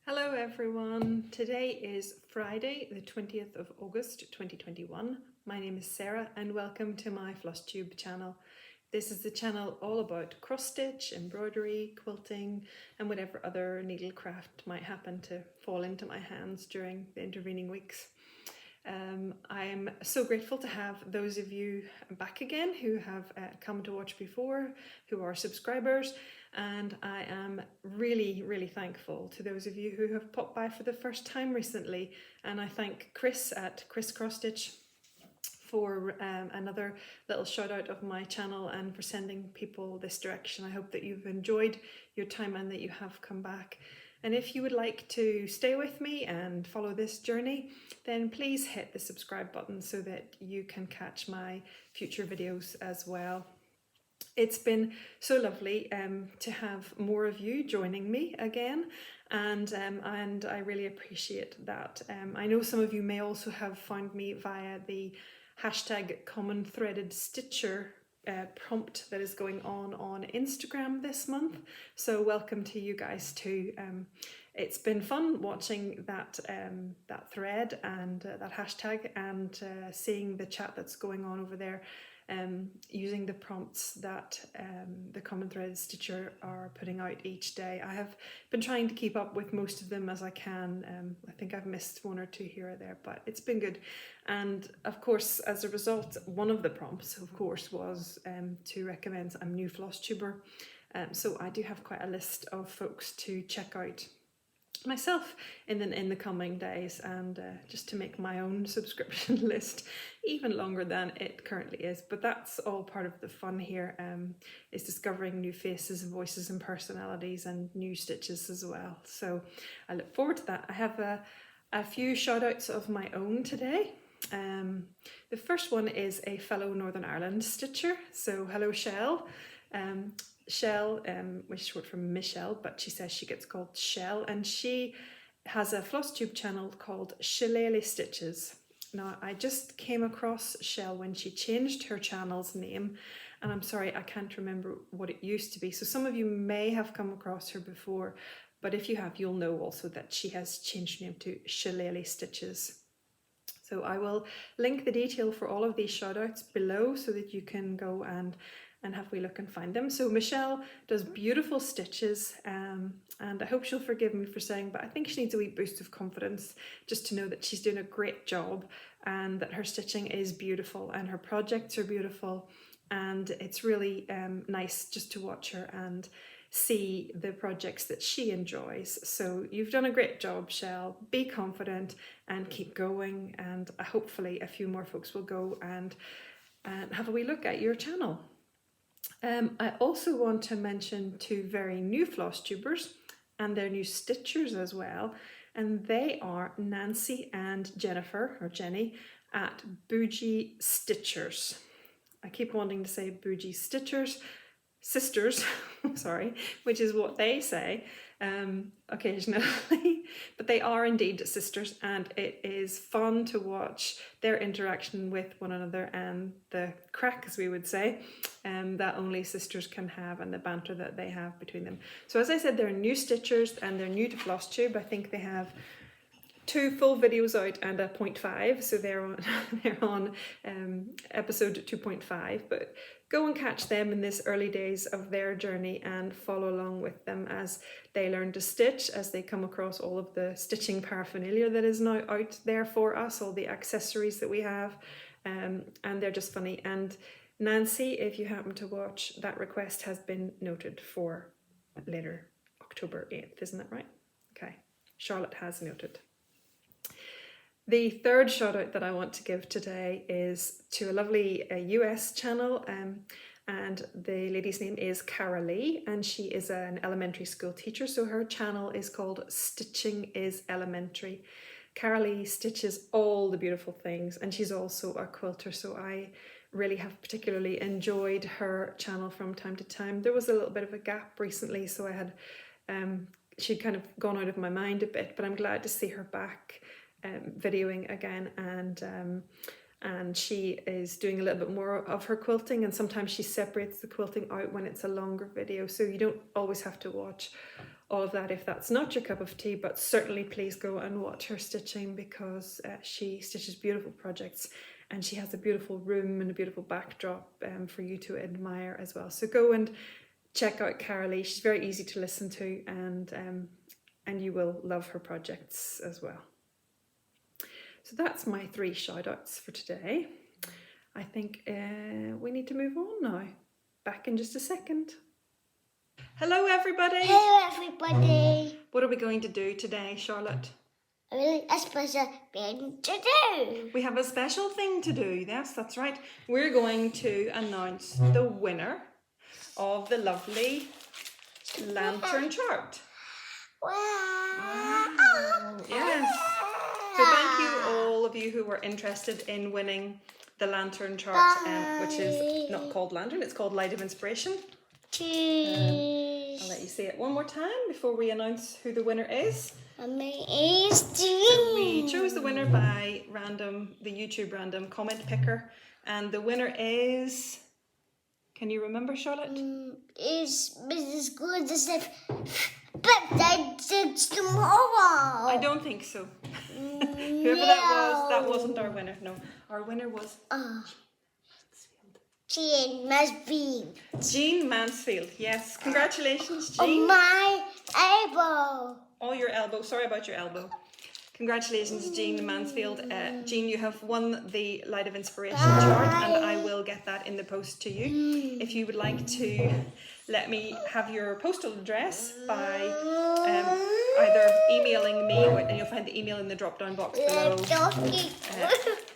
Hello everyone, today is Friday the 20th of August 2021. My name is Sarah and welcome to my Flosstube channel. This is the channel all about cross stitch, embroidery, quilting and whatever other needlecraft might happen to fall into my hands during the intervening weeks. I'm so grateful to have those of you back again who have come to watch before, who are subscribers, and I am really thankful to those of you who have popped by for the first time recently, and I thank Chris at Xrossstitch for another little shout out of my channel and for sending people this direction. I hope that you've enjoyed your time and that you have come back. And if you would like to stay with me and follow this journey, then please hit the subscribe button so that you can catch my future videos as well. It's been so lovely to have more of you joining me again, and I really appreciate that. I know some of you may also have found me via the hashtag common threaded stitcher prompt that is going on Instagram this month, so welcome to you guys too. It's been fun watching that thread and that hashtag and seeing the chat that's going on over there, using the prompts that the Common Thread Stitcher are putting out each day. I have been trying to keep up with most of them as I can. I think I've missed one or two here or there, but it's been good. And of course, as a result, one of the prompts, of course, was to recommend a new floss tuber. So I do have quite a list of folks to check out myself in the coming days, and just to make my own subscription list even longer than it currently is. But that's all part of the fun here, is discovering new faces, voices and personalities and new stitches as well. So I look forward to that. I have a few shout outs of my own today. The first one is a fellow Northern Ireland stitcher, so hello Chelle. Chelle, which is short for Michelle, but she says she gets called Chelle, and she has a Flosstube channel called Shillelagh Stitches. Now, I just came across Chelle when she changed her channel's name, and I'm sorry, I can't remember what it used to be. So some of you may have come across her before, but if you have, you'll know also that she has changed her name to Shillelagh Stitches. So I will link the detail for all of these shout outs below so that you can go and have a look and find them. So Michelle does beautiful stitches, and I hope she'll forgive me for saying, but I think she needs a wee boost of confidence just to know that she's doing a great job and that her stitching is beautiful and her projects are beautiful, and it's really nice just to watch her and see the projects that she enjoys. So you've done a great job, Chelle. Be confident and keep going, and hopefully a few more folks will go and have a wee look at your channel. I also want to mention two very new floss tubers and their new stitchers as well, and they are Nancy and Jennifer, or Jenny, at Bougie Stitchers. I keep wanting to say Bougie Stitchers, sisters, sorry, which is what they say occasionally, but they are indeed sisters, and it is fun to watch their interaction with one another and the crack, as we would say, that only sisters can have, and the banter that they have between them. So as I said, they're new stitchers and they're new to Flosstube. I think they have 2 full videos out and a 0.5, so they're on episode 2.5, but go and catch them in this early days of their journey and follow along with them as they learn to stitch, as they come across all of the stitching paraphernalia that is now out there for us, all the accessories that we have, and they're just funny. And Nancy, if you happen to watch, that request has been noted for later October 8th, isn't that right? Okay, Charlotte has noted. The third shout out that I want to give today is to a lovely US channel, and the lady's name is Cara, and she is an elementary school teacher, so her channel is called Stitching is Elementary. Cara stitches all the beautiful things, and she's also a quilter, so I really have particularly enjoyed her channel from time to time. There was a little bit of a gap recently, so I had she'd kind of gone out of my mind a bit, but I'm glad to see her back videoing again, and she is doing a little bit more of her quilting, and sometimes she separates the quilting out when it's a longer video, so you don't always have to watch all of that if that's not your cup of tea, but certainly please go and watch her stitching, because she stitches beautiful projects and she has a beautiful room and a beautiful backdrop for you to admire as well. So go and check out Cara. She's very easy to listen to, and you will love her projects as well. So that's my 3 shout outs for today. I think we need to move on now. Back in just a second. Hello everybody! Hello everybody! What are we going to do today, Charlotte? A special thing to do. We have a special thing to do, yes, that's right. We're going to announce the winner of the lovely lantern chart. Wow! Yes. So thank you all of you who were interested in winning the lantern chart, which is not called lantern, it's called Light of Inspiration. I'll let you say it one more time before we announce who the winner is. Amazing! So we chose the winner by the YouTube random comment picker, and the winner is, can you remember, Charlotte? Is Mrs. Good as if birthday did tomorrow? I don't think so. Whoever that wasn't our winner. No, our winner was Jean Mansfield. Jean Mansfield. Yes, congratulations, Jean. On my elbow. Oh, your elbow. Sorry about your elbow. Congratulations, Jean Mansfield. Jean, you have won the Light of Inspiration chart, and I will get that in the post to you. If you would like to let me have your postal address by either emailing me, and you'll find the email in the drop-down box below,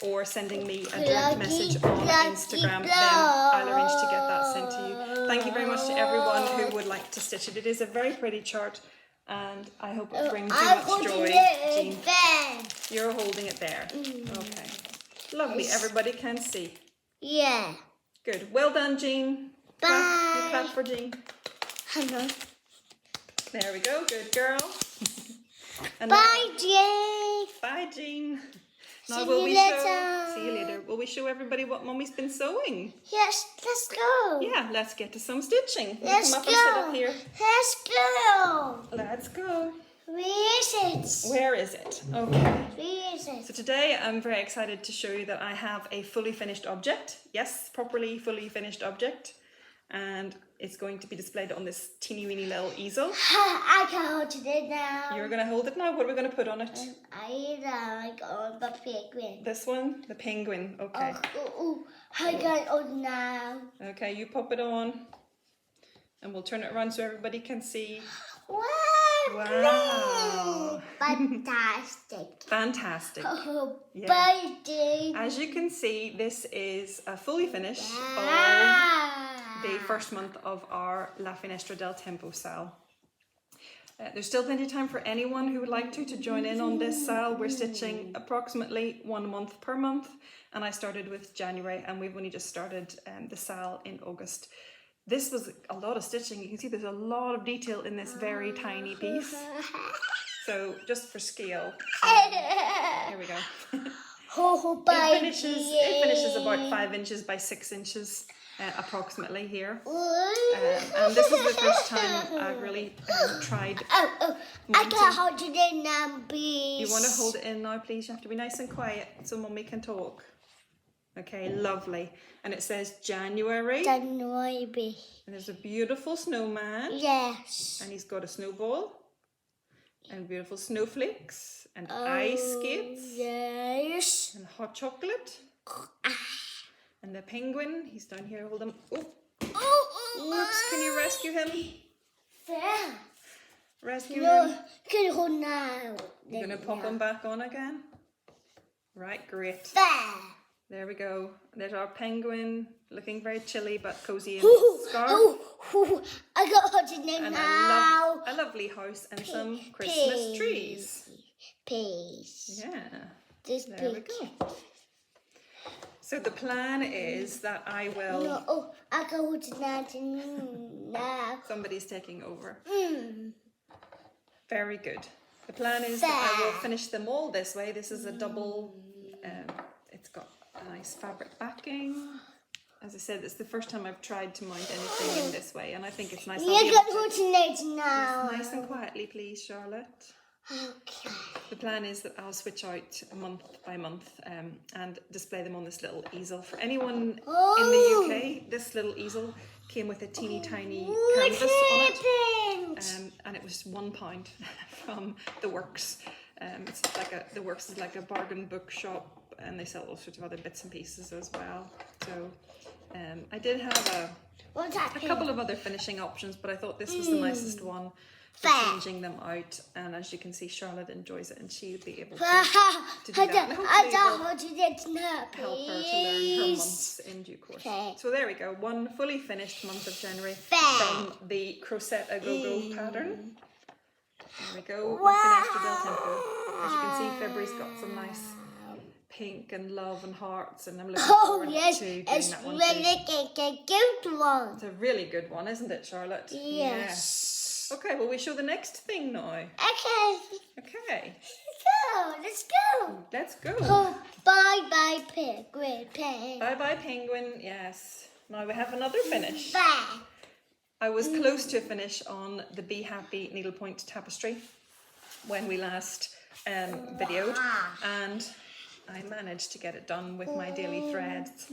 or sending me a direct message on Instagram, then I'll arrange to get that sent to you. Thank you very much to everyone who would like to stitch it. It is a very pretty chart, and I hope it brings you much joy, Jean. You're holding it there. Okay. Lovely. Everybody can see. Yeah. Good. Well done, Jean. Bye. You clap for Jean. Hello. There we go. Good girl. And Bye, Jean. Bye, Jean. Now See you later. See you later. Will we show everybody what Mummy's been sewing? Yes, let's go. Yeah, let's get to some stitching. Let's Come up go. and sit up here. Let's go. Let's go. Where is it? Where is it? Okay. Where is it? So today I'm very excited to show you that I have a fully finished object. Yes, properly fully finished object. And it's going to be displayed on this teeny weeny little easel. I can hold it now. You're going to hold it now? What are we going to put on it? I got the penguin. This one? The penguin. Okay. I can hold it now. Okay, you pop it on. And we'll turn it around so everybody can see. Wow. Wow. Fantastic. Fantastic. Oh, Yeah. baby. As you can see, this is a fully finished of the first month of our La Finestra del Tempo sale. There's still plenty of time for anyone who would like to join in on this sale. We're stitching approximately 1 month per month, and I started with January, and we've only just started the sale in August. This was a lot of stitching. You can see there's a lot of detail in this very tiny piece. So just for scale, here we go. Oh, It finishes about 5 inches by 6 inches approximately here. And this is the first time I've really tried. I can hold it in now, please. You want to hold it in now, please? You have to be nice and quiet so Mummy can talk. Okay, lovely. And it says January. January. And there's a beautiful snowman. Yes. And he's got a snowball. And beautiful snowflakes. And ice skates. Yes. And hot chocolate. And the penguin. He's down here. Hold him. Oh. Oops, can you rescue him? There. Rescue No, him. can you hold now? You're going to pop him back on again? Right, great. There. There we go. There's our penguin, looking very chilly but cozy in his scarf. I got hold it in And now. a lovely house and some Christmas trees. Peace. Yeah, This there we go. So the plan is that I will... No, I can hold it now. Somebody's taking over. Very good. The plan is that I will finish them all this way. This is a double... it's got a nice fabric backing. as I said, it's the first time I've tried to mount anything in this way, and I think it's nice. You're going to alternate now. Nice and quietly, please, Charlotte. Okay. The plan is that I'll switch out month by month and display them on this little easel. For anyone in the UK, this little easel came with a teeny tiny canvas on it, and it was £1 from the Works. It's like the Works is like a bargain bookshop, and they sell all sorts of other bits and pieces as well. So I did have a couple of other finishing options, but I thought this was the nicest one. Changing them out, and as you can see, Charlotte enjoys it, and she'll be able to do that. And hopefully we'll help her to learn her months in due course. So there we go, one fully finished month of January from the Crochet A Go Go pattern. There we go, with an extra bell tempo. As you can see, February's got some nice pink and love and hearts, and I'm looking forward to doing that one too. It's a good one. It's a really good one, isn't it, Charlotte? Yes. Okay, well, we show the next thing now. Okay. Okay. Let's go. Let's go. Oh, bye-bye, penguin. Bye-bye, penguin. Yes. Now we have another finish. Bye. I was close to a finish on the Be Happy needlepoint tapestry when we last videoed, and I managed to get it done with my daily threads,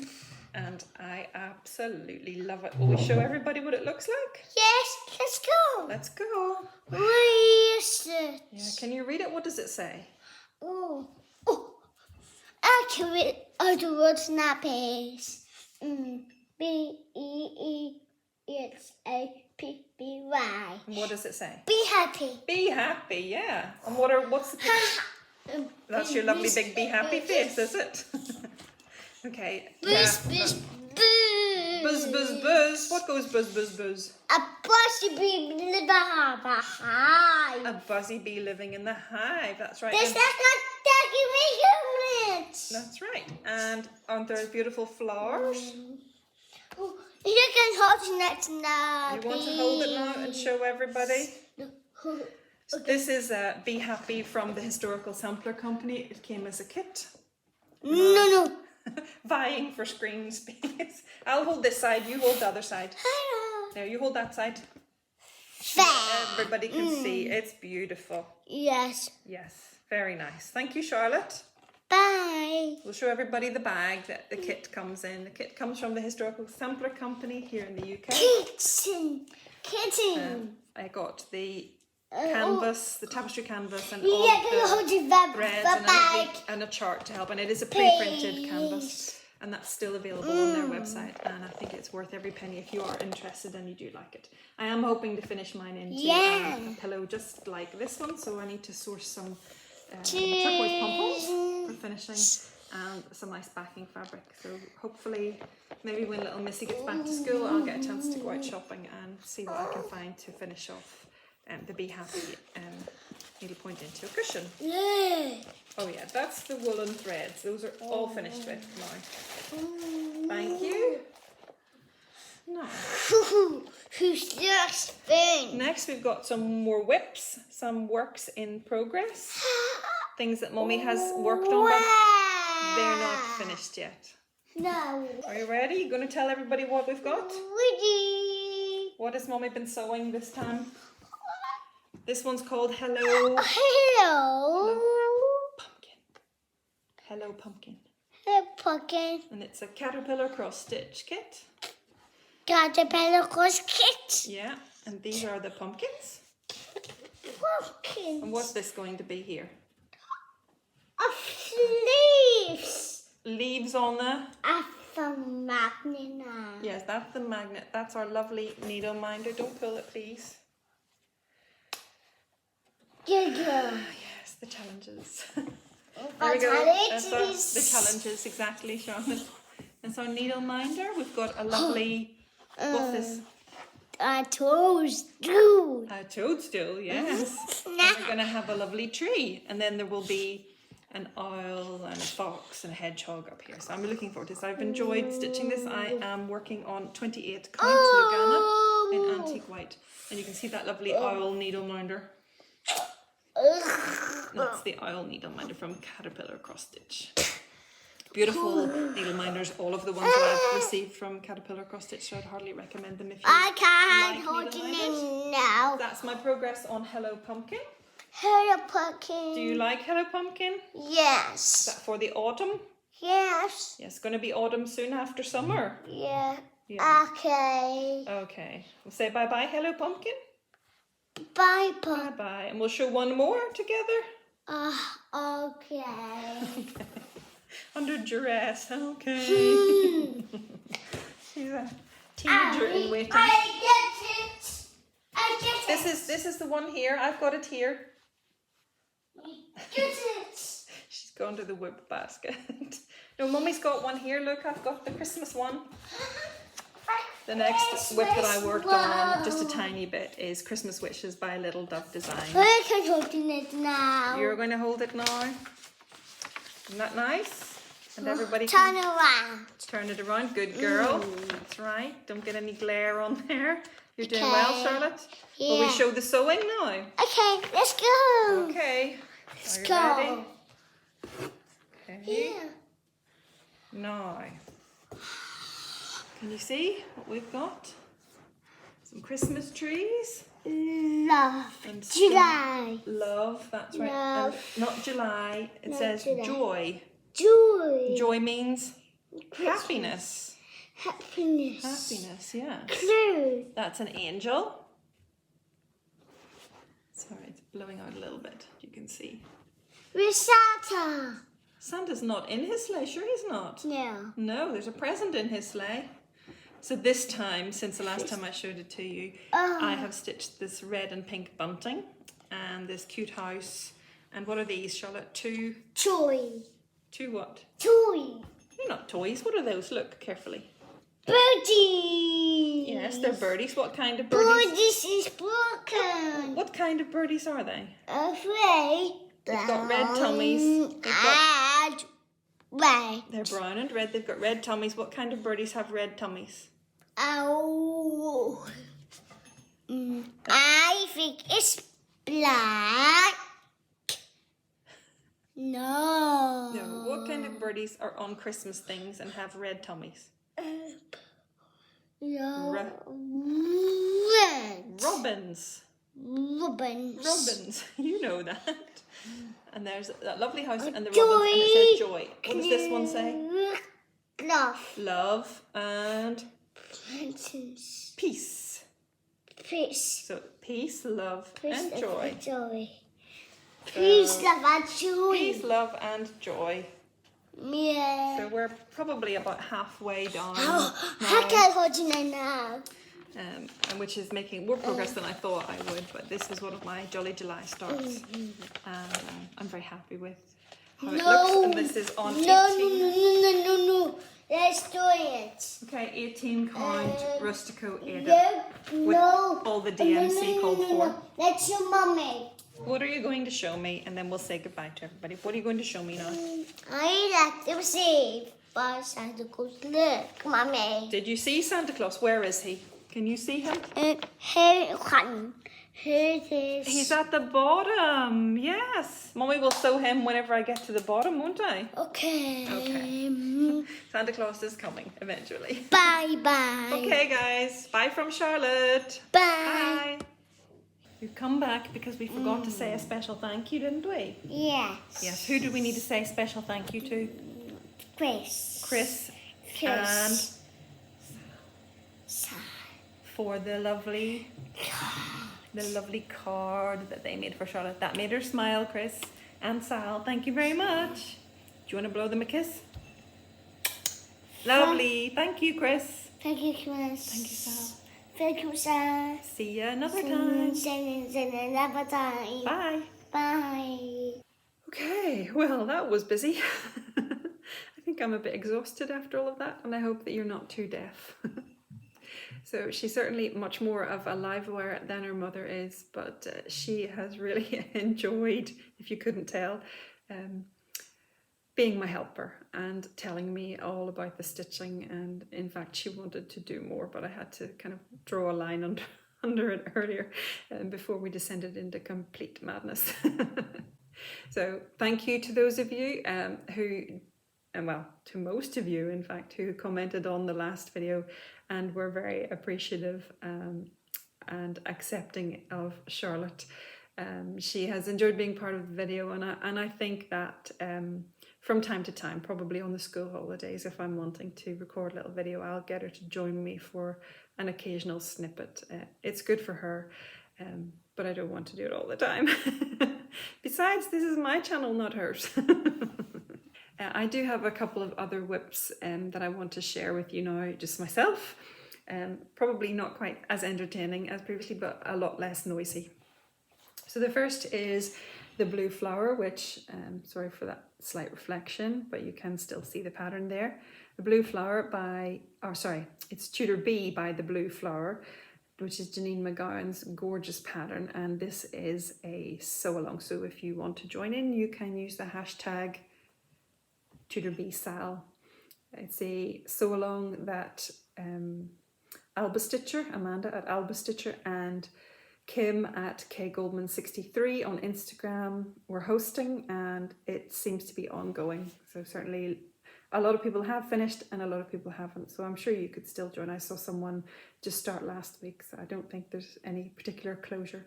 and I absolutely love it. Will we show everybody what it looks like? Yes, let's go. Let's go. Where is it? Yeah, can you read it? What does it say? Oh, I can read all the words nappies. B-E-E-S-A-P-P-Y. And what does it say? Be happy. Be happy, yeah. And what's the picture? That's your lovely big Be Happy face, is it? Okay. Buzz, buzz, buzz. Buzz, buzz, buzz. What goes buzz, buzz, buzz? A buzzy bee living in the hive. A buzzy bee living in the hive. That's right. This is not taking me humans. That's right. And aren't there beautiful flowers? Oh, you can hold it now. You want to hold it now and show everybody? So this is Be Happy from the Historical Sampler Company. It came as a kit. No. Vying for screen space. I'll hold this side, you hold the other side. Hello. There, you hold that side. Fair. Everybody can see. It's beautiful. Yes. Yes, very nice. Thank you, Charlotte. Bye. We'll show everybody the bag that the kit comes in. The kit comes from the Historical Sampler Company here in the UK. Kitten. I got the canvas, the tapestry canvas, and Yeah, all hold the the threads and a chart to help. And it is a pre-printed canvas, and that's still available on their website. And I think it's worth every penny if you are interested and you do like it. I am hoping to finish mine into a pillow just like this one, so I need to source some turquoise pom-poms for finishing and some nice backing fabric. So hopefully, maybe when little Missy gets back to school, I'll get a chance to go out shopping and see what I can find to finish off the Be Happy needlepoint into a cushion. Oh yeah, that's the woolen threads. Those are all finished with now. Thank you. No. Who's just been? Next we've got some more whips, some works in progress. Things that Mummy has worked on, but they're not finished yet. No. Are you ready? You going to tell everybody what we've got? Ready. What has Mummy been sewing this time? This one's called Hello Pumpkin. Hello Pumpkin. Hello Pumpkin. And it's a caterpillar cross stitch kit. Caterpillar cross kit. Yeah, and these are the pumpkins. Pumpkins. And what's this going to be here? Leaves. Leaves on the... That's a magnet. Yes, that's the magnet. That's our lovely needle minder. Don't pull it, please. Yes, the challenges. There we go. That's the challenges, exactly, Charlotte. And so needle minder, we've got a lovely, what's this? A toadstool. A toadstool, yes. And we're going to have a lovely tree. And then there will be an owl and a fox and a hedgehog up here. So I'm looking forward to this. I've enjoyed stitching this. I am working on 28 count Lugana in antique white. And you can see that lovely owl needle minder. That's the owl needle minder from Caterpillar Cross Stitch. Beautiful needle minders, all of the ones that I've received from Caterpillar Cross Stitch, so I'd hardly recommend them if you I can't like hold needle it minders. now. That's my progress on Hello Pumpkin. Hello, Pumpkin. Do you like Hello Pumpkin? Is Yes. that for the autumn? Yes. Yes, it's going to be autumn soon after summer. Yeah. Yeah. Okay. Okay. We'll say bye-bye, Hello Pumpkin. Bye, Pumpkin. Bye-bye. And we'll show one more together. Okay. Okay. Under duress. Okay. She's a teenager in waiting. I get it. I get it. This is the one here. I've got it here. Get it. She's gone to the whip basket. No, Mummy's got one here. Look, I've got the Christmas one. The next whip that I worked on, just a tiny bit, is Christmas Wishes by Little Dove Design. I can hold it now. You're going to hold it now. Isn't that nice? And everybody Turn can around. turn it around. Good girl. That's right. Don't get any glare on there. You're doing well, Charlotte. Will we Yeah. show the sewing now? Okay, let's go. Okay. Let's Are you go. ready? Okay. Yeah. Now, can you see what we've got? Some Christmas trees. Love. And July. Love, that's right. Love. And not July, it Not says July. joy. Joy. Joy means happiness. Happiness. Happiness, yeah. Clue. That's an angel. Sorry, it's blowing out a little bit. You can see. Risata. Santa's not in his sleigh. Sure he's not. No. No, there's a present in his sleigh. So this time, since the last time I showed it to you, Oh. I have stitched this red and pink bunting and this cute house. And what are these, Charlotte? Two what? Toy. They're not toys. What are those? Look carefully. Birdie. Yes, they're birdies. What kind of birdies? Birdies is broken. What kind of birdies are they? Afraid. They've got red tummies. They've got, And red. they're brown and red. They've got red tummies. What kind of birdies have red tummies? Oh. I think it's black. No. No. What kind of birdies are on Christmas things and have red tummies? No. Red. Robins. Robins. Robins. You know that. And there's that lovely house and the Joy. robins and it says joy. What does this one say? Love. Love and Princess. peace. Peace. So peace, love Peace, and love, joy. and joy. Peace, love, and joy. Peace, love and joy. Yeah. So we're probably about halfway down Oh, now, I can't hold it now. and which is making more progress than I thought I would, but this was one of my Jolly July starts. And I'm very happy with how it looks. And this is on 18. No. Let's do it. Okay, 18 count Rustico edit. No. With No. all the DMC called for. That's your mommy. What are you going to show me? And then we'll say goodbye to everybody. What are you going to show me now? I like to receive by Santa Claus. Look, mommy. Did you see Santa Claus? Where is he? Can you see him? Here it is. He's at the bottom. Yes. Mommy will sew him whenever I get to the bottom, won't I? Okay. Santa Claus is coming eventually. Bye. Okay, guys. Bye from Charlotte. Bye. Bye. We've come back because we forgot to say a special thank you, didn't we? Yes. Yes. Who do we need to say a special thank you to? Chris. And for the lovely card that they made for Charlotte. That made her smile, Chris and Sal. Thank you very much. Do you want to blow them a kiss? Lovely. Thank you, Chris. Thank you, Chris. Thank you, Sal. Thank you, Sal. See you another time. Another time. Bye. Bye. Okay, well, that was busy. I think I'm a bit exhausted after all of that, and I hope that you're not too deaf. So she's certainly much more of a live wire than her mother is, but she has really enjoyed, if you couldn't tell, being my helper and telling me all about the stitching. And in fact, she wanted to do more, but I had to kind of draw a line under it earlier before we descended into complete madness. So thank you to those of you who and well, to most of you, in fact, who commented on the last video and were very appreciative and accepting of Charlotte. She has enjoyed being part of the video, and I think that from time to time, probably on the school holidays, if I'm wanting to record a little video, I'll get her to join me for an occasional snippet. It's good for her, but I don't want to do it all the time. Besides, this is my channel, not hers. I do have a couple of other whips that I want to share with you now, just myself. Probably not quite as entertaining as previously, but a lot less noisy. So the first is the blue flower, which, sorry for that slight reflection, but you can still see the pattern there. The blue flower by, oh sorry, it's Tudor Bee by the Blue Flower, which is Janine McGowan's gorgeous pattern, and this is a sew along. So if you want to join in, you can use the hashtag tudorbeesal. It's a sew along that Alba Stitcher, Amanda at Alba Stitcher, and Kim at kgoldman63 on Instagram were hosting, and it seems to be ongoing. So certainly a lot of people have finished and a lot of people haven't. So I'm sure you could still join. I saw someone just start last week, so I don't think there's any particular closure.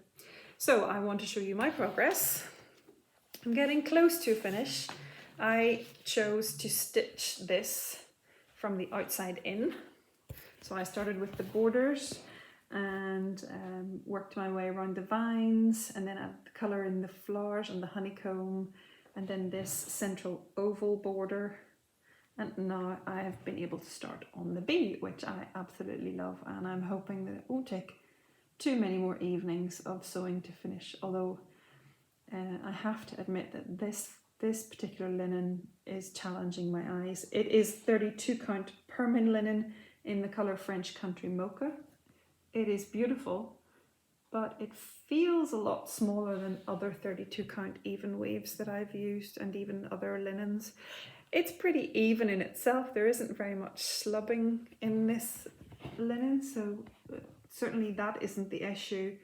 So I want to show you my progress. I'm getting close to a finish. I chose to stitch this from the outside in. So I started with the borders and worked my way around the vines, and then added the colour in the flowers and the honeycomb, and then this central oval border. And now I have been able to start on the bee, which I absolutely love, and I'm hoping that it won't take too many more evenings of sewing to finish, although I have to admit that this particular linen is challenging my eyes. It is 32 count Permin linen in the colour French Country Mocha. It is beautiful, but it feels a lot smaller than other 32 count even weaves that I've used, and even other linens. It's pretty even in itself. There isn't very much slubbing in this linen, so certainly that isn't the issue.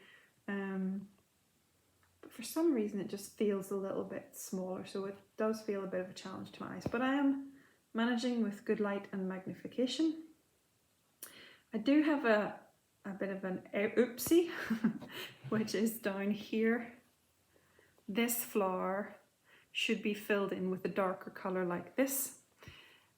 But for some reason it just feels a little bit smaller, so it does feel a bit of a challenge to my eyes, but I am managing with good light and magnification. I do have a bit of an oopsie, which is down here. This flower should be filled in with a darker colour like this,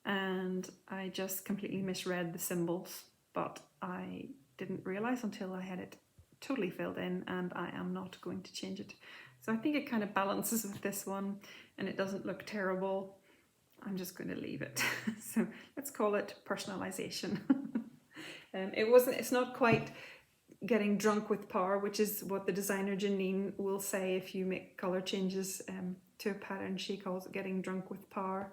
and I just completely misread the symbols, but I didn't realise until I had it totally filled in, and I am not going to change it. So I think it kind of balances with this one and it doesn't look terrible. I'm just going to leave it. So let's call it personalisation. It's not quite getting drunk with power, which is what the designer Janine will say if you make colour changes to a pattern. She calls it getting drunk with power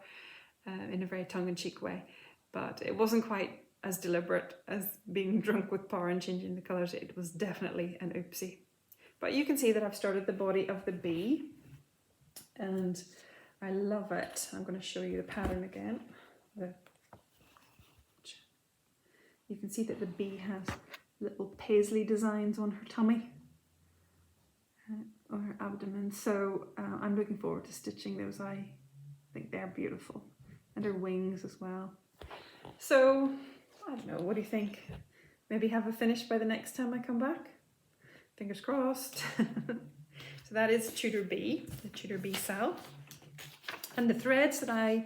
in a very tongue-in-cheek way, but it wasn't quite as deliberate as being drunk with power and changing the colours. It was definitely an oopsie. But you can see that I've started the body of the bee, and I love it. I'm going to show you the pattern again. You can see that the bee has little paisley designs on her tummy or her abdomen, so I'm looking forward to stitching those. I think they're beautiful, and her wings as well. So I don't know, what do you think? Maybe have a finish by the next time I come back? Fingers crossed. So that is Tudor Bee, the tudorbeesal. And the threads that I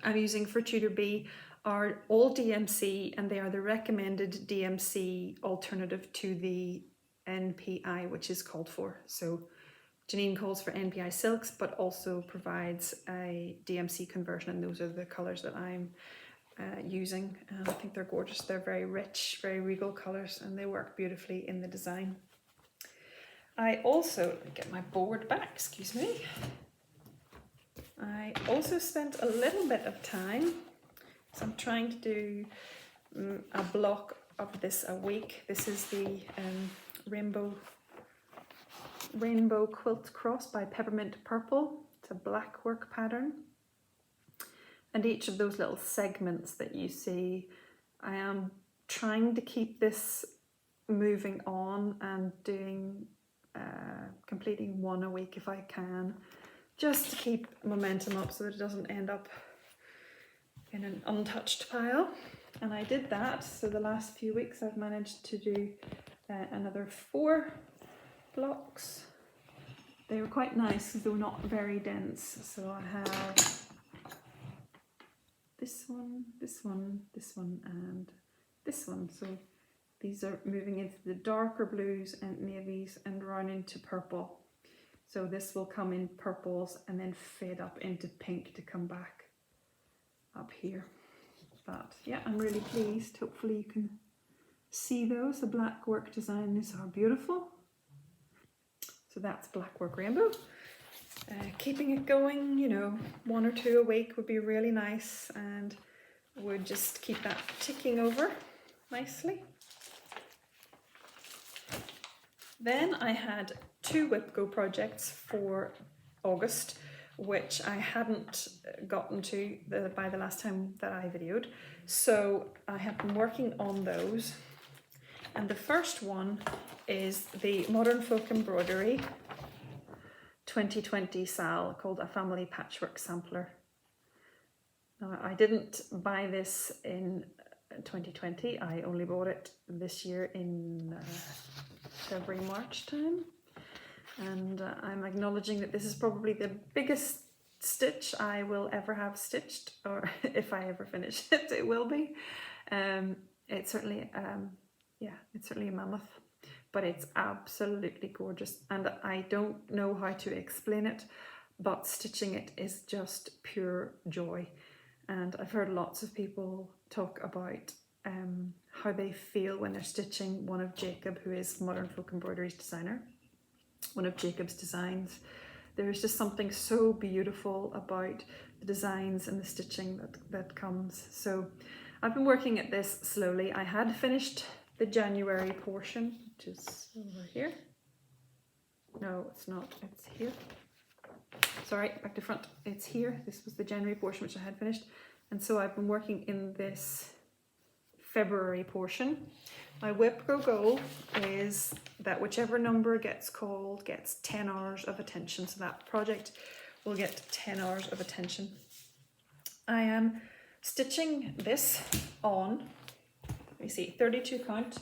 am using for Tudor Bee are all DMC, and they are the recommended DMC alternative to the NPI, which is called for. So Janine calls for NPI silks, but also provides a DMC conversion, and those are the colours that I'm using, and I think they're gorgeous. They're very rich, very regal colours, and they work beautifully in the design. I also, get my board back, excuse me. I also spent a little bit of time, so I'm trying to do a block of this a week. This is the Rainbow Quilt Cross by Peppermint Purple. It's a black work pattern. And each of those little segments that you see, I am trying to keep this moving on and doing, completing one a week if I can, just to keep momentum up so that it doesn't end up in an untouched pile, and I did that. So the last few weeks I've managed to do another 4 blocks. They were quite nice because they were not very dense. So I have this one, this one, this one, and this one. So these are moving into the darker blues and navies and round into purple. So this will come in purples and then fade up into pink to come back up here. But yeah, I'm really pleased. Hopefully you can see those. The black work designs are beautiful. So that's black work rainbow. Keeping it going, you know, 1 or 2 a week would be really nice, and would just keep that ticking over nicely. Then I had 2 Whip Go projects for August, which I hadn't gotten to by the last time that I videoed. So I have been working on those. And the first one is the Modern Folk Embroidery 2020 SAL, called a Family Patchwork Sampler. Now, I didn't buy this in 2020. I only bought it this year in February, March time. And I'm acknowledging that this is probably the biggest stitch I will ever have stitched, or if I ever finish it, it will be. It's certainly, it's certainly a mammoth, but it's absolutely gorgeous. And I don't know how to explain it, but stitching it is just pure joy. And I've heard lots of people talk about how they feel when they're stitching one of Jacob, who is Modern Folk Embroidery's designer, one of Jacob's designs. There's just something so beautiful about the designs and the stitching that comes. So I've been working at this slowly. I had finished the January portion, which is over here. No, it's not, it's here. Sorry, back to front, it's here. This was the January portion, which I had finished. And so I've been working in this February portion. My Whip Go goal is that whichever number gets called gets 10 hours of attention. So that project will get 10 hours of attention. I am stitching this on, let me see, 32 count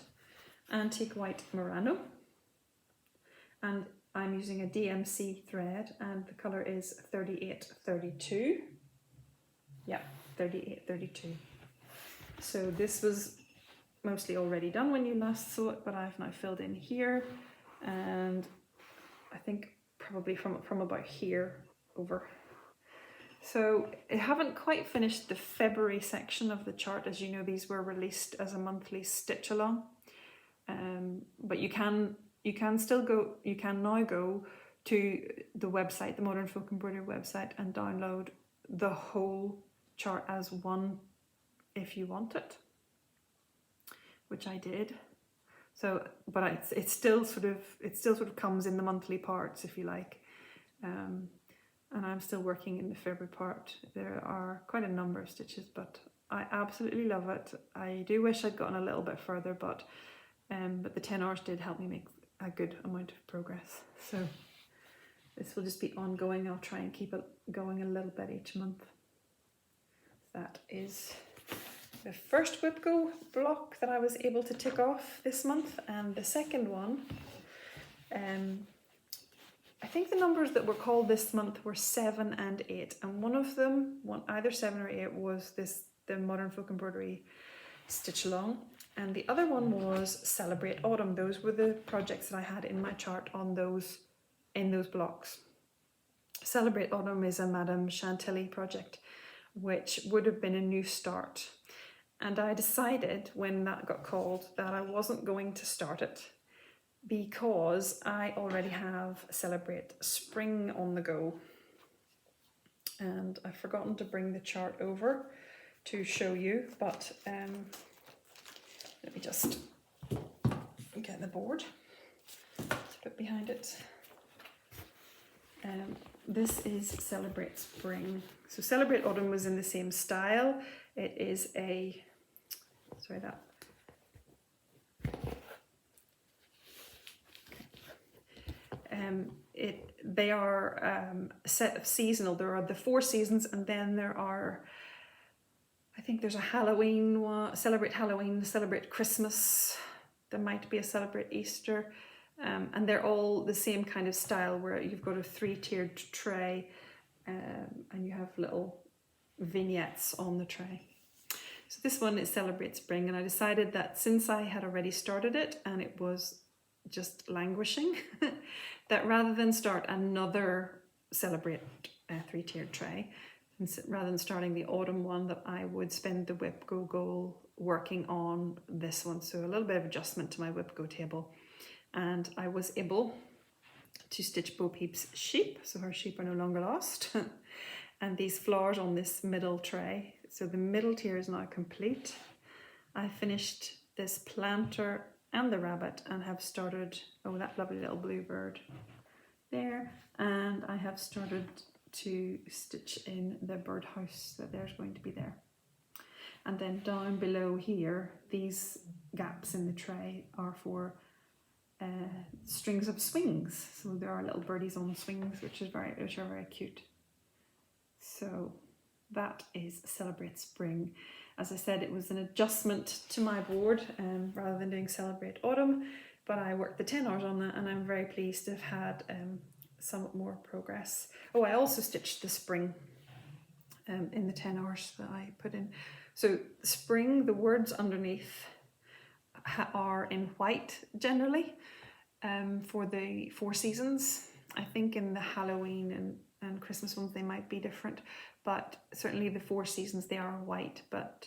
antique white Murano. And I'm using a DMC thread, and the colour is 3832. Yeah, 3832. So this was mostly already done when you last saw it, but I've now filled in here, and I think probably from about here over. So I haven't quite finished the February section of the chart. As you know, these were released as a monthly stitch along, but you can now go to the website, the Modern Folk Embroidery website, and download the whole chart as one if you want it, which I did. So, but it still sort of comes in the monthly parts, if you like. And I'm still working in the February part. There are quite a number of stitches, but I absolutely love it. I do wish I'd gotten a little bit further, but the 10 hours did help me make a good amount of progress. So this will just be ongoing. I'll try and keep it going a little bit each month. That is the first Whip Go block that I was able to tick off this month, and the second one, I think the numbers that were called this month were 7 and 8, and one of them, either 7 or 8, was the Modern Folk Embroidery stitch along, and the other one was Celebrate Autumn. Those were the projects that I had in my chart in those blocks. Celebrate Autumn is a Madame Chantilly project, which would have been a new start. And I decided when that got called that I wasn't going to start it, because I already have Celebrate Spring on the go. And I've forgotten to bring the chart over to show you, but let me just get the board to put behind it. This is Celebrate Spring. So Celebrate Autumn was in the same style. It is a, sorry that. They are a set of seasonal. There are the 4 seasons, and then there are I think there's a Halloween one, celebrate Halloween, celebrate Christmas. There might be a celebrate Easter. And they're all the same kind of style where you've got a 3-tiered tray and you have little vignettes on the tray. So this one is Celebrate Spring, and I decided that since I had already started it and it was just languishing, that rather than start another Celebrate 3-tiered tray, and rather than starting the autumn one, that I would spend the Whip Go goal working on this one. So a little bit of adjustment to my Whip Go table. And I was able to stitch Bo Peep's sheep, so her sheep are no longer lost. And these flowers on this middle tray. So the middle tier is now complete. I finished this planter and the rabbit and have started, oh, that lovely little blue bird there. And I have started to stitch in the birdhouse that there's going to be there. And then down below here, these gaps in the tray are for strings of swings. So there are little birdies on swings, which are very cute. So that is Celebrate Spring. As I said, it was an adjustment to my board rather than doing Celebrate Autumn, but I worked the 10 hours on that and I'm very pleased to have had somewhat more progress. Oh, I also stitched the spring in the 10 hours that I put in. So spring, the words underneath are in white generally for the 4 seasons. I think in the Halloween and Christmas ones they might be different, but certainly the 4 seasons they are white. But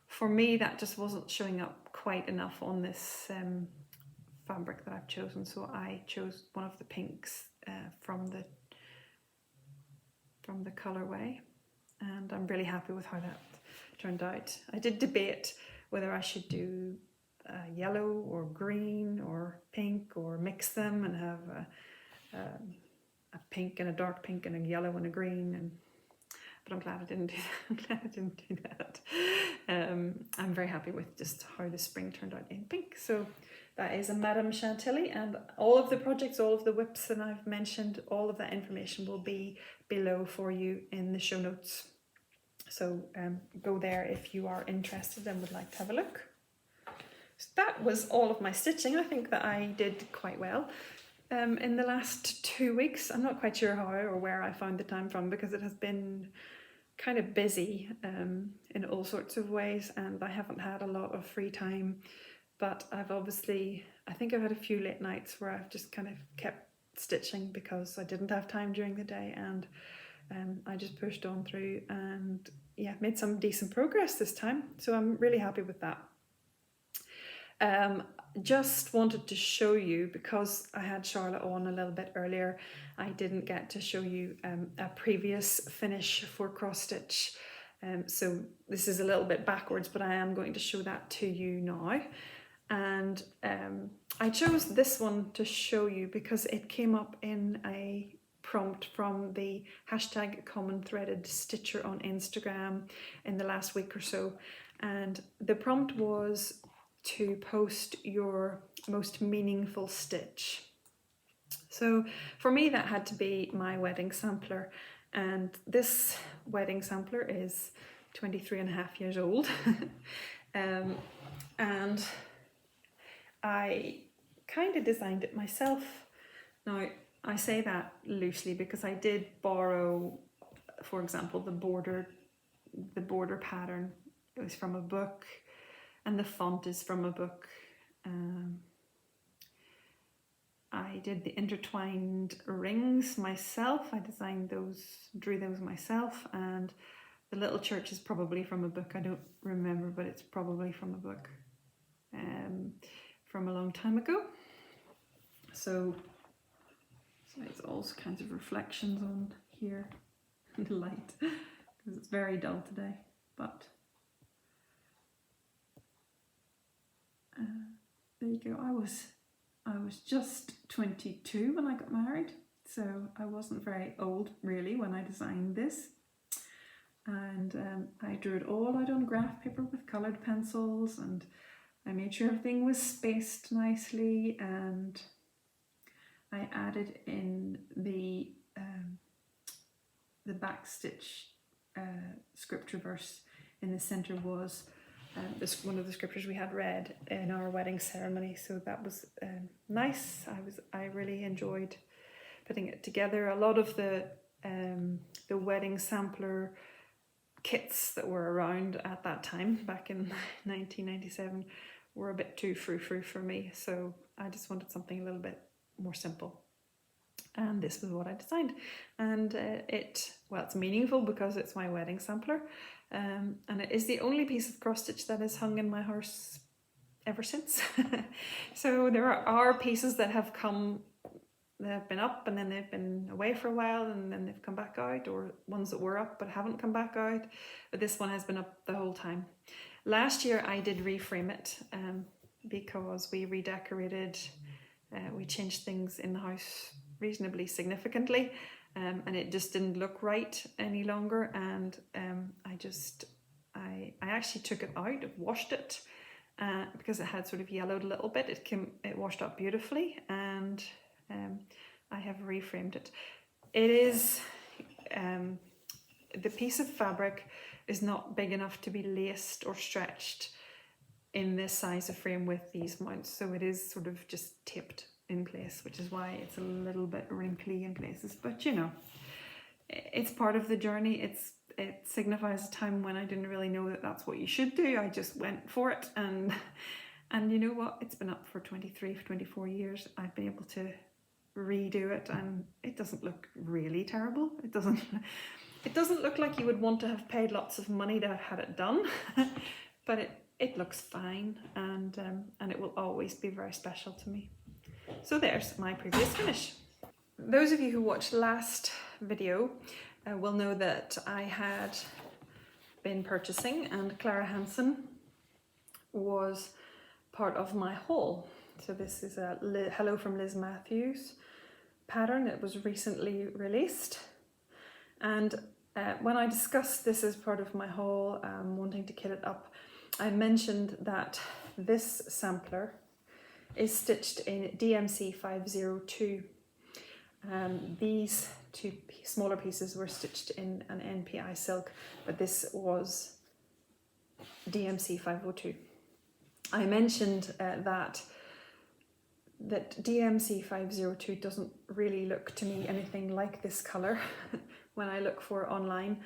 for me that just wasn't showing up quite enough on this fabric that I've chosen, so I chose one of the pinks from the colorway, and I'm really happy with how that turned out. I did debate whether I should do yellow or green or pink, or mix them and have a pink and a dark pink and a yellow and a green, but I'm glad I didn't do that. I'm glad I didn't do that. I'm very happy with just how the spring turned out in pink. So that is a Madame Chantilly, and all of the projects, all of the whips that I've mentioned, all of that information will be below for you in the show notes. So go there if you are interested and would like to have a look. So that was all of my stitching. I think that I did quite well in the last 2 weeks. I'm not quite sure how or where I found the time from, because it has been kind of busy in all sorts of ways, and I haven't had a lot of free time. But I think I've had a few late nights where I've just kind of kept stitching because I didn't have time during the day, and I just pushed on through and yeah, made some decent progress this time. So I'm really happy with that. Just wanted to show you, because I had Charlotte on a little bit earlier, I didn't get to show you a previous finish for cross stitch. So this is a little bit backwards, but I am going to show that to you now. And I chose this one to show you because it came up in a prompt from the hashtag Common Threaded Stitcher on Instagram in the last week or so. And the prompt was to post your most meaningful stitch. So for me that had to be my wedding sampler, and this wedding sampler is 23.5 years old. And I kind of designed it myself. Now I say that loosely because I did borrow, for example, the border pattern. It was from a book, and the font is from a book. I did the intertwined rings myself. I designed those, drew those myself, and the little church is probably from a book. I don't remember, but it's probably from a book from a long time ago. So it's all kinds of reflections on here and the light because it's very dull today, but there you go. I was just 22 when I got married, so I wasn't very old really when I designed this. And I drew it all out on graph paper with coloured pencils, and I made sure everything was spaced nicely, and I added in the backstitch script reverse in the center was one of the scriptures we had read in our wedding ceremony. So that was nice. I really enjoyed putting it together. A lot of the wedding sampler kits that were around at that time, back in 1997, were a bit too frou-frou for me. So I just wanted something a little bit more simple. And this was what I designed. And it's meaningful because it's my wedding sampler. And it is the only piece of cross stitch that is hung in my house ever since. So there are pieces that have been up and then they've been away for a while and then they've come back out, or ones that were up but haven't come back out. But this one has been up the whole time. Last year I did reframe it because we redecorated, we changed things in the house reasonably significantly, and it just didn't look right any longer. And I actually took it out, washed it, because it had sort of yellowed a little bit. It washed up beautifully, and I have reframed it. It is the piece of fabric is not big enough to be laced or stretched in this size of frame with these mounts, so it is sort of just taped in place, which is why it's a little bit wrinkly in places. But you know, it's part of the journey. It signifies a time when I didn't really know that that's what you should do. I just went for it, and you know what, it's been up for 24 years. I've been able to redo it, and it doesn't look really terrible. It doesn't look like you would want to have paid lots of money to have had it done, but it looks fine, and it will always be very special to me. So there's my previous finish. Those of you who watched last video will know that I had been purchasing, and Clara Hansen was part of my haul. So this is a Hello from Liz Matthews pattern. It was recently released, and when I discussed this as part of my haul, wanting to kit it up, I mentioned that this sampler is stitched in DMC 502. These two smaller pieces were stitched in an NPI silk, but this was DMC 502. I mentioned that DMC 502 doesn't really look to me anything like this colour when I look for it online,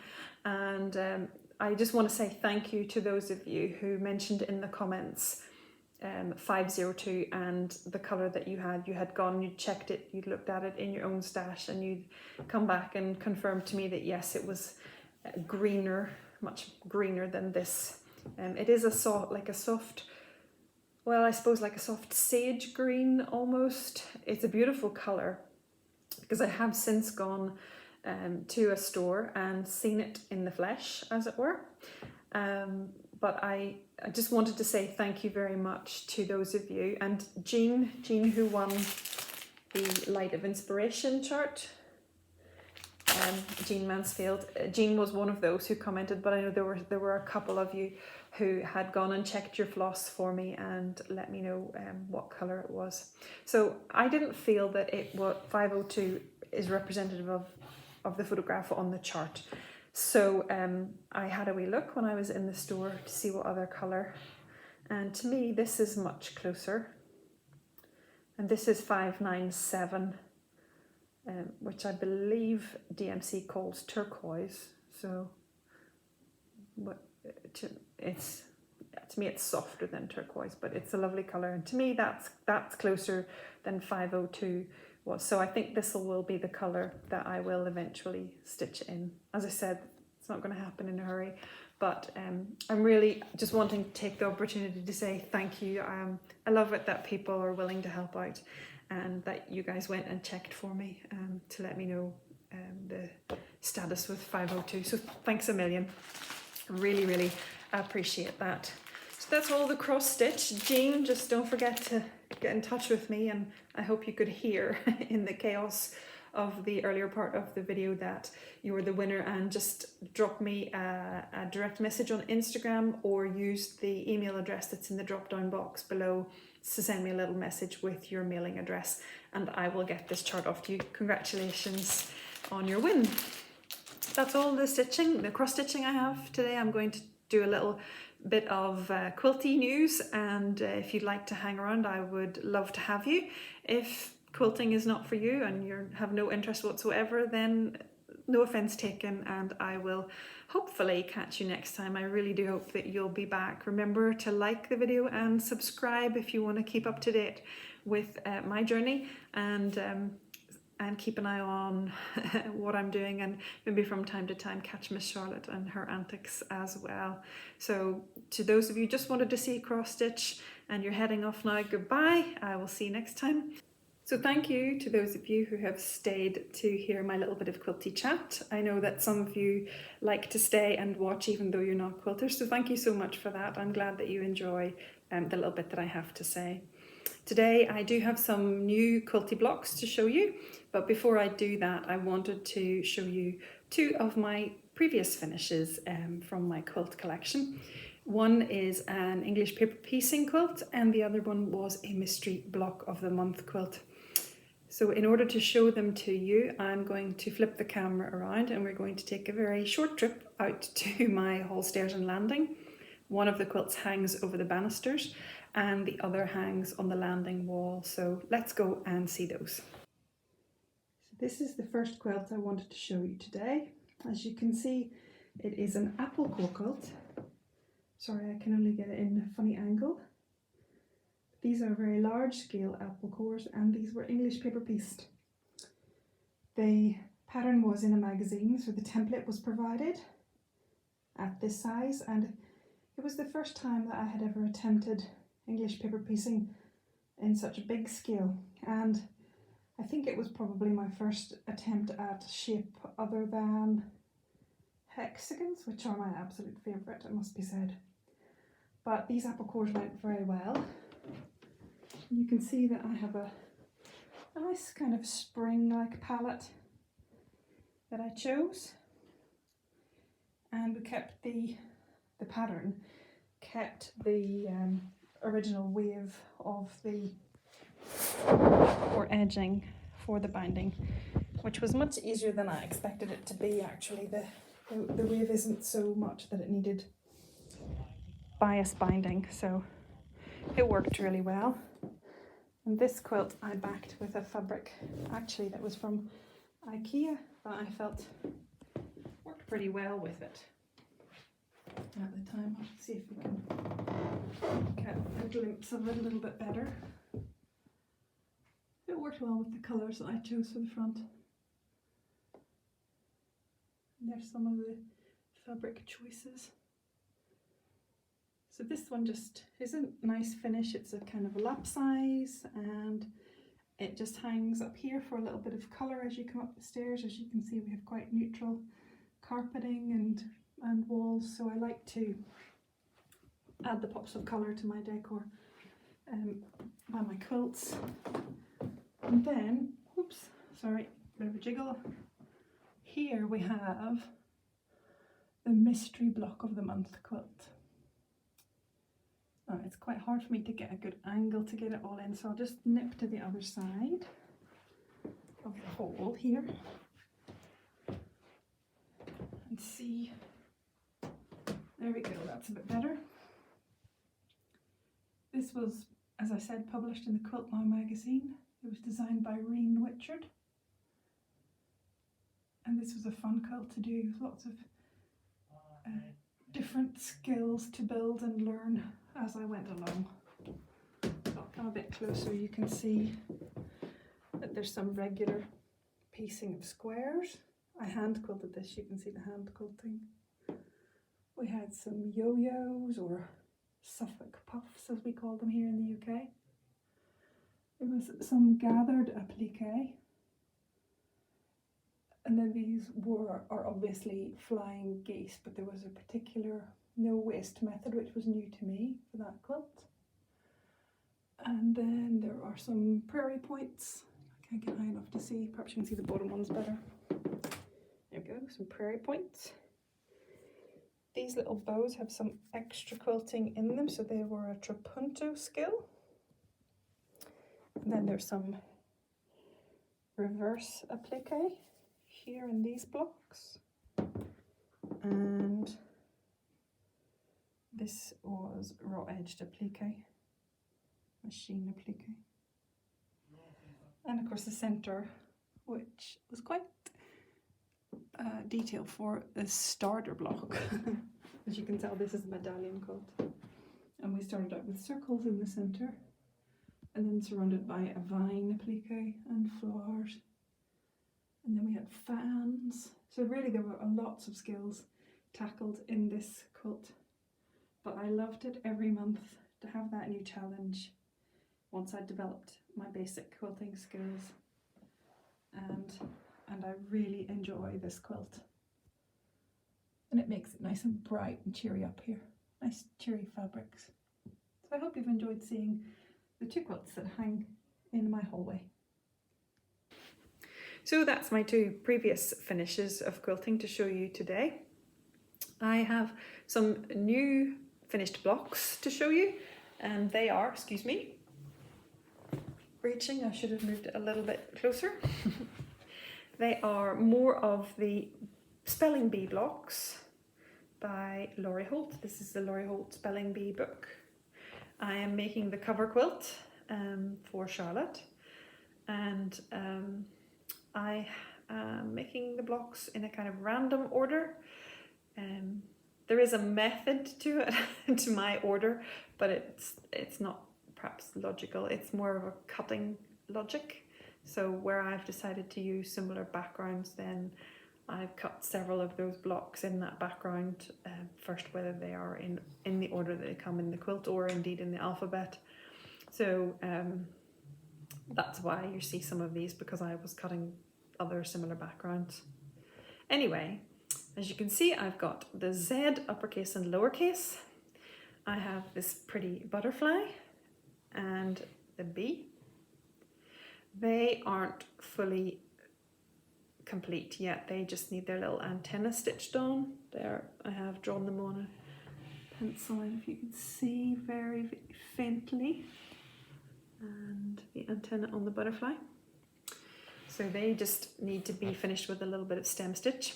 and I just want to say thank you to those of you who mentioned in the comments 502 and the colour that you had gone, you'd checked it, you'd looked at it in your own stash, and you'd come back and confirmed to me that yes, it was greener, much greener than this. It is like a soft sage green almost. It's a beautiful colour, because I have since gone to a store and seen it in the flesh, as it were. But I just wanted to say thank you very much to those of you, and Jean who won the Light of Inspiration chart, Jean Mansfield. Jean was one of those who commented, but I know there were a couple of you who had gone and checked your floss for me and let me know what colour it was. So I didn't feel that 502 is representative of the photograph on the chart. So I had a wee look when I was in the store to see what other colour, and to me this is much closer, and this is 597, which I believe DMC calls turquoise. So to me it's softer than turquoise, but it's a lovely colour, and to me that's closer than 502 was. So I think this will be the colour that I will eventually stitch in. As I said, it's not going to happen in a hurry, but I'm really just wanting to take the opportunity to say thank you. I love it that people are willing to help out, and that you guys went and checked for me to let me know the status with 502. So thanks a million. Really, really appreciate that. So that's all the cross stitch. Jean, just don't forget to get in touch with me, and I hope you could hear in the chaos of the earlier part of the video that you were the winner, and just drop me a direct message on Instagram, or use the email address that's in the drop down box below to send me a little message with your mailing address, and I will get this chart off to you. Congratulations on your win. That's all the cross stitching I have today. I'm going do a little bit of quilty news, and if you'd like to hang around, I would love to have you. If quilting is not for you and you have no interest whatsoever, then no offense taken, and I will hopefully catch you next time. I really do hope that you'll be back. Remember to like the video and subscribe if you want to keep up to date with my journey, and keep an eye on what I'm doing, and maybe from time to time catch Miss Charlotte and her antics as well. So to those of you who just wanted to see cross stitch and you're heading off now, goodbye. I will see you next time. So thank you to those of you who have stayed to hear my little bit of quilty chat. I know that some of you like to stay and watch even though you're not quilters, so thank you so much for that. I'm glad that you enjoy the little bit that I have to say. Today I do have some new quilty blocks to show you, but before I do that I wanted to show you two of my previous finishes from my quilt collection. One is an English paper piecing quilt and the other one was a mystery block of the month quilt. So in order to show them to you, I'm going to flip the camera around and we're going to take a very short trip out to my hall stairs and landing. One of the quilts hangs over the banisters and the other hangs on the landing wall. So let's go and see those. So this is the first quilt I wanted to show you today. As you can see, it is an apple core quilt. Sorry, I can only get it in a funny angle. These are very large scale apple cores and these were English paper pieced. The pattern was in a magazine, so the template was provided at this size, and it was the first time that I had ever attempted English paper piecing in such a big scale, and I think it was probably my first attempt at shape other than hexagons, which are my absolute favourite, it must be said. But these apple cores went very well. You can see that I have a nice kind of spring-like palette that I chose, and we kept the pattern, kept the original wave of the or edging for the binding, which was much easier than I expected it to be. Actually, the wave isn't so much that it needed bias binding, so it worked really well. And this quilt I backed with a fabric actually that was from IKEA that I felt worked pretty well with it at the time. I'll see if we can get a glimpse of it a little bit better. It worked well with the colours that I chose for the front. And there's some of the fabric choices. So this one just is a nice finish. It's a kind of a lap size and it just hangs up here for a little bit of colour as you come up the stairs. As you can see, we have quite neutral carpeting and walls, so I like to add the pops of colour to my decor by my quilts. And then, oops, sorry, bit of a jiggle. Here we have the mystery block of the month quilt. Now, it's quite hard for me to get a good angle to get it all in, so I'll just nip to the other side of the hole here and see. There we go, that's a bit better. This was, as I said, published in the Quilt Now magazine. It was designed by Reene Witchard. And this was a fun quilt to do, lots of different skills to build and learn as I went along. I'll come a bit closer, you can see that there's some regular piecing of squares. I hand quilted this, you can see the hand quilting. We had some yo-yos, or Suffolk puffs as we call them here in the UK. There was some gathered applique. And then these are obviously flying geese, but there was a particular no waste method which was new to me for that quilt. And then there are some prairie points. I can't get high enough to see, perhaps you can see the bottom ones better. There we go, some prairie points. These little bows have some extra quilting in them, so they were a trapunto skill. And then there's some reverse applique here in these blocks. And This was raw edged applique, machine applique. And of course the centre, which was quite detailed for a starter block. As you can tell, this is a medallion quilt. And we started out with circles in the centre, and then surrounded by a vine applique and flowers. And then we had fans. So really there were lots of skills tackled in this quilt. But I loved it every month to have that new challenge once I'd developed my basic quilting skills. And I really enjoy this quilt. And it makes it nice and bright and cheery up here. Nice cheery fabrics. So I hope you've enjoyed seeing the two quilts that hang in my hallway. So that's my two previous finishes of quilting to show you today. I have some new finished blocks to show you, and they are, excuse me, reaching, I should have moved it a little bit closer. They are more of the Spelling Bee blocks by Holt. This is the Holt Spelling Bee book. I am making the cover quilt for Charlotte, and I am making the blocks in a kind of random order. There is a method to it, to my order, but it's not perhaps logical. It's more of a cutting logic. So where I've decided to use similar backgrounds, then I've cut several of those blocks in that background first, whether they are in the order that they come in the quilt or indeed in the alphabet. So that's why you see some of these, because I was cutting other similar backgrounds. Anyway, as you can see, I've got the Z uppercase and lowercase. I have this pretty butterfly and the bee. They aren't fully complete yet. They just need their little antenna stitched on. There, I have drawn them on a pencil, and if you can see very faintly, and the antenna on the butterfly. So they just need to be finished with a little bit of stem stitch.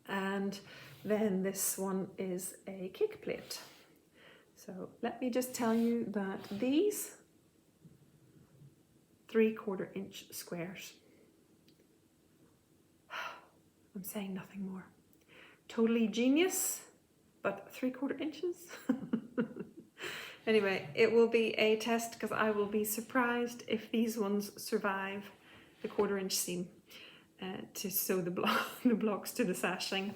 And then this one is a cake plate. So let me just tell you that these 3/4 inch squares, I'm saying nothing more, totally genius, but 3/4 inches. Anyway, it will be a test, because I will be surprised if these ones survive the 1/4 inch seam to sew the blocks to the sashing.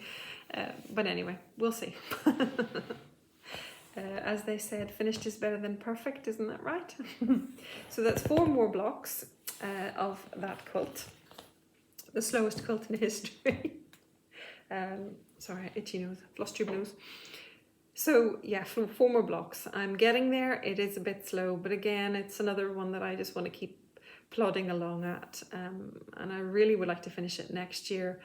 But anyway, we'll see. As they said, finished is better than perfect, isn't that right? So that's 4 more blocks of that quilt. The slowest quilt in history. Sorry, itchy nose, Flosstube nose. So yeah, 4 more blocks. I'm getting there. It is a bit slow, but again, it's another one that I just want to keep plodding along at. And I really would like to finish it next year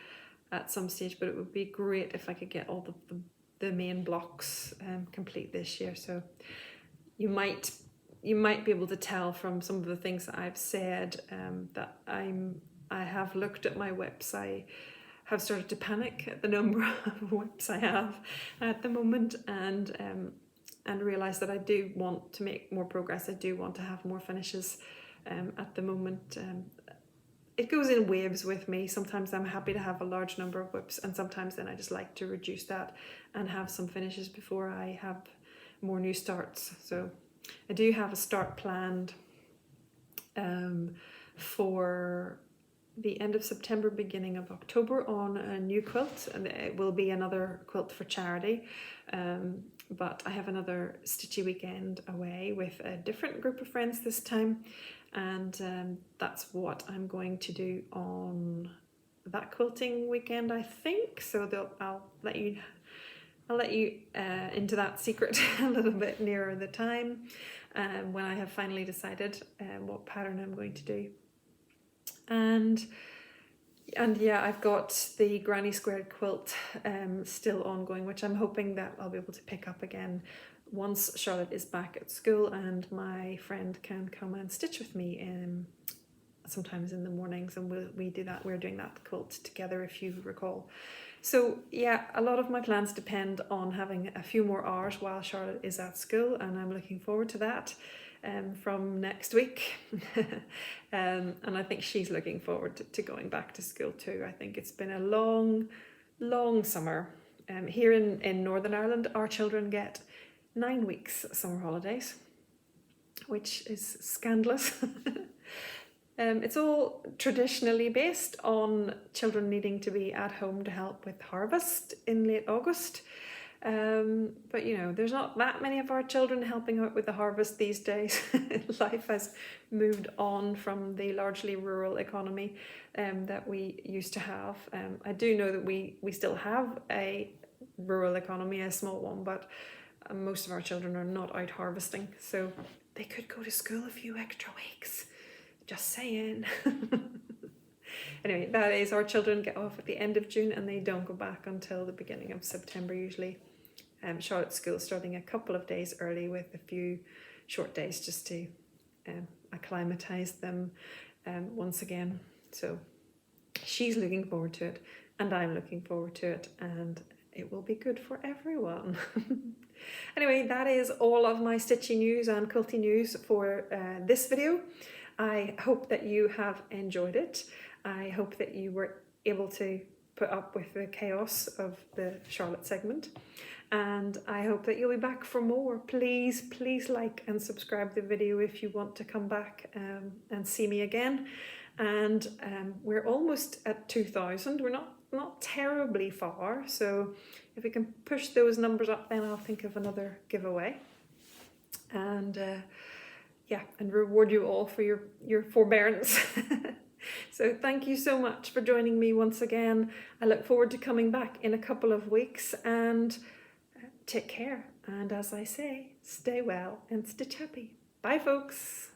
at some stage, but it would be great if I could get all the main blocks complete this year. So you might be able to tell from some of the things that I've said that I have looked at my whips. I have started to panic at the number of whips I have at the moment, and realize that I do want to make more progress. I do want to have more finishes at the moment. It goes in waves with me. Sometimes I'm happy to have a large number of whips, and sometimes then I just like to reduce that and have some finishes before I have more new starts. So I do have a start planned for the end of September, beginning of October on a new quilt, and it will be another quilt for charity. But I have another stitchy weekend away with a different group of friends this time, and that's what I'm going to do on that quilting weekend, I think. So I'll let you into that secret a little bit nearer the time, when I have finally decided what pattern I'm going to do. And yeah, I've got the granny squared quilt still ongoing, which I'm hoping that I'll be able to pick up again once Charlotte is back at school and my friend can come and stitch with me sometimes in the mornings, and we do that. We're doing that quilt together, if you recall. So yeah, a lot of my plans depend on having a few more hours while Charlotte is at school, and I'm looking forward to that from next week. And I think she's looking forward to going back to school too. I think it's been a long summer. Here in Northern Ireland, our children get 9 weeks summer holidays, which is scandalous. It's all traditionally based on children needing to be at home to help with harvest in late August. But you know, there's not that many of our children helping out with the harvest these days. Life has moved on from the largely rural economy that we used to have. I do know that we still have a rural economy, a small one, but most of our children are not out harvesting, so they could go to school a few extra weeks. Just saying. Anyway, that is, our children get off at the end of June and they don't go back until the beginning of September usually. Charlotte's school starting a couple of days early with a few short days just to acclimatise them once again. So she's looking forward to it and I'm looking forward to it, and it will be good for everyone. Anyway, that is all of my stitching news and quilting news for this video. I hope that you have enjoyed it. I hope that you were able to put up with the chaos of the Charlotte segment. And I hope that you'll be back for more. Please like and subscribe the video if you want to come back and see me again. And we're almost at 2,000. We're not terribly far. So if we can push those numbers up, then I'll think of another giveaway. And yeah, and reward you all for your forbearance. So thank you so much for joining me once again. I look forward to coming back in a couple of weeks, and take care. And as I say, stay well and stitch happy. Bye folks.